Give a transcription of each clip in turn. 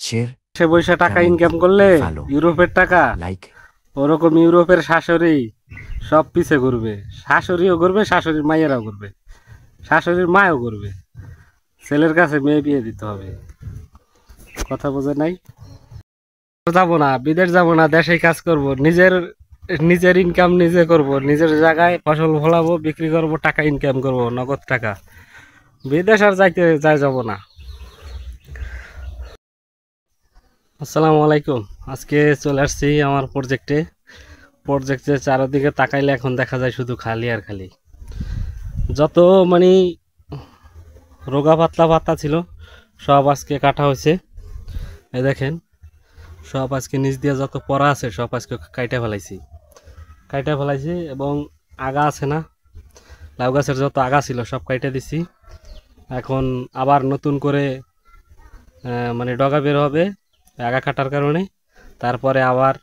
Share, সে পয়সা টাকা income করলে ইউরোপের টাকা লাইক, ওরকম ইউরোপের শাশুড়ি সব পিছে ঘুরবে, শাশুড়িও করবে, শাশুড়ির মায়েরাও করবে, শাশুড়ির মাও করবে, ছেলের কাছে মেয়ে বিয়ে দিতে হবে। কথা বোঝে নাই? যাবো না, বিদেশ যাবো না, দেশেই কাজ করব, নিজের নিজের ইনকাম নিজে করব, নিজের জায়গায় ফসল ফলাবো, বিক্রি করব, টাকা ইনকাম করব, নগদ টাকা। বিদেশ আর যাব না। আসসালামু আলাইকুম। আজকে চলে আসছি আমার প্রজেক্টে চারদিকে তাকাইলে এখন দেখা যায় শুধু খালি আর খালি। যত মানে রোগা পাতলা পাতা ছিল সব আজকে কাটা হয়েছে। এই দেখেন, সব আজকে নিচ দিয়ে যত পড়া আছে সব আজকে কাইটা ফেলাইছি এবং আগা আছে না, লাউ গাছের যত আগা ছিল সব কাইটা দিছি। এখন আবার নতুন করে মানে ডগা বের হবে আগা কাটার কারণে, তারপরে আবার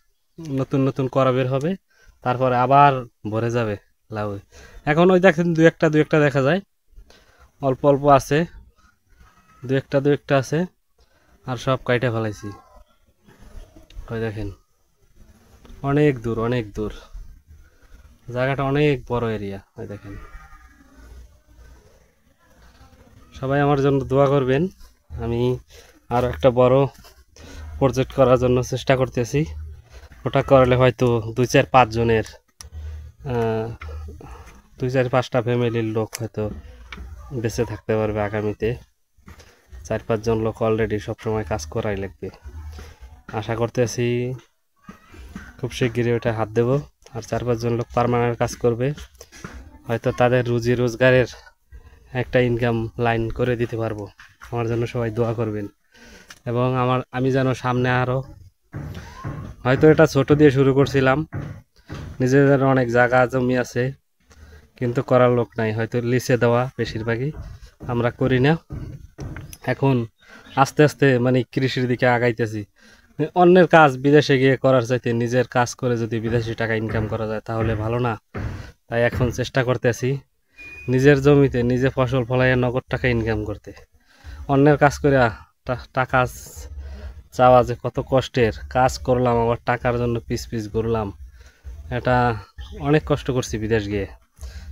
নতুন নতুন করা বের হবে, তারপরে আবার ভরে যাবে লাউ। এখন ওই দেখেন দু একটা দেখা যায়, অল্প অল্প আছে, দু একটা আছে, আর সব কাইটা ফেলাইছি। ওই দেখেন, অনেক দূর জায়গাটা, অনেক বড় এরিয়া। ওই দেখেন, সবাই আমার জন্য দোয়া করবেন। আমি আরও একটা বড় প্রজেক্ট করার জন্য চেষ্টা করতেছি। ওটা করলে হয়তো 2-4-5 জনের 2-4-5টা ফ্যামিলির লোক হয়তো বেঁচে থাকতে পারবে আগামীতে। 4-5 জন লোক অলরেডি সবসময় কাজ করাই লাগবে। আশা করতেছি খুব শিগগিরই ওটা হাত দেব, আর 4-5 জন লোক পার্মানেন্ট কাজ করবে, হয়তো তাদের রুজি রোজগারের একটা ইনকাম লাইন করে দিতে পারবো। আমার জন্য সবাই দোয়া করবেন, এবং আমি যেন সামনে আরও, হয়তো এটা ছোট দিয়ে শুরু করছিলাম, নিজেদের অনেক জায়গা জমি আছে কিন্তু করার লোক নাই, হয়তো লিসে দেওয়া বেশিরভাগই, আমরা করি না। এখন আস্তে আস্তে মানে কৃষির দিকে আগাইতেছি। অন্যের কাজ বিদেশে গিয়ে করার চাইতে নিজের কাজ করে যদি বিদেশি টাকা ইনকাম করা যায় তাহলে ভালো না? তাই এখন চেষ্টা করতেছি নিজের জমিতে নিজে ফসল ফলাইয়া নগদ টাকা ইনকাম করতে। অন্যের কাজ করে টাকা চাওয়া যে কত কষ্টের, কাজ করলাম আবার টাকার জন্য পিস ঘুরলাম, এটা অনেক কষ্ট করছি বিদেশ গিয়ে।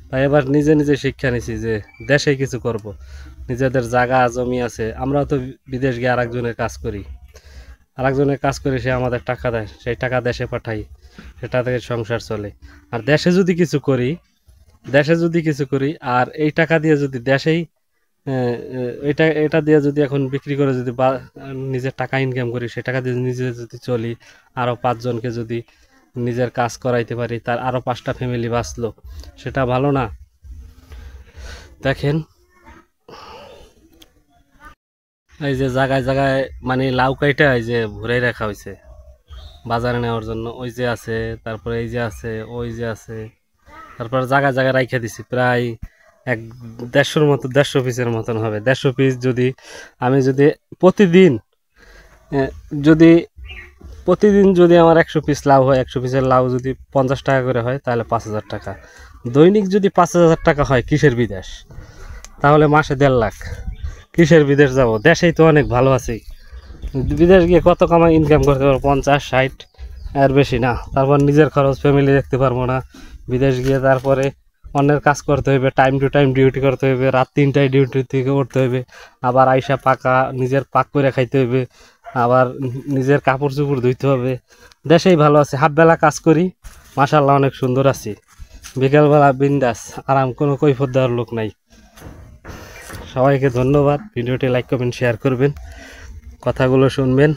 তাই এবার নিজে শিক্ষা নিছি যে দেশে কিছু করব, নিজেদের জায়গা জমি আছে। আমরাও তো বিদেশ গিয়ে আরেকজনের কাজ করি, সে আমাদের টাকা দেয়, সেই টাকা দেশে পাঠাই, সেটা থেকে সংসার চলে। আর দেশে যদি কিছু করি আর এই টাকা দিয়ে যদি দেশেই এটা দিয়ে যদি এখন বিক্রি করে যদি নিজের টাকা ইনকাম করি, সে টাকা দিয়ে নিজে যদি চলি, আরও 5 জনকে যদি নিজের কাজ করাইতে পারি, তার আরও 5টা ফ্যামিলি বাঁচলো, সেটা ভালো না? দেখেন, এই যে জায়গায় মানে লাউ কাইটা এই যে ভরে রাখা হয়েছে বাজারে নেওয়ার জন্য, ওই যে আছে, তারপরে এই যে আছে, ওই যে আছে, তারপর জায়গায় রাইখা দিছি প্রায় 150 পিসের মতন হবে। 150 পিস যদি আমি প্রতিদিন যদি আমার 100 পিস লাউ হয়, 100 পিসের লাউ যদি 50 টাকা করে হয় তাহলে 5,000 টাকা। দৈনিক যদি 5,000 টাকা হয়, কিসের বিদেশ? তাহলে মাসে 1.5 লাখ। কিসের বিদেশ যাব? দেশেই তো অনেক ভালো আছি। বিদেশ গিয়ে কত কামাই ইনকাম করতে পারবো? 50-60, এর বেশি না। তারপর নিজের খরচ, ফ্যামিলি দেখতে পারবো না। বিদেশ গিয়ে তারপরে অন্যের কাজ করতে হবে, টাইম টু টাইম ডিউটি করতে হবে, রাত 3টায় ডিউটি থেকে উঠতে হবে, আবার আইসা নিজের পাক করে খাইতে হবে, আবার নিজের কাপড় চোপড় ধুইতে হবে। দেশেই ভালো আছে, হাফবেলা কাজ করি, মাশাআল্লাহ অনেক সুন্দর আছি। বিকেলবেলা বিন্দাস আরাম, কোনো কৈফত দেওয়ার লোক নাই। সবাইকে ধন্যবাদ। ভিডিওটি লাইক, কমেন্ট, শেয়ার করবেন, কথাগুলো শুনবেন।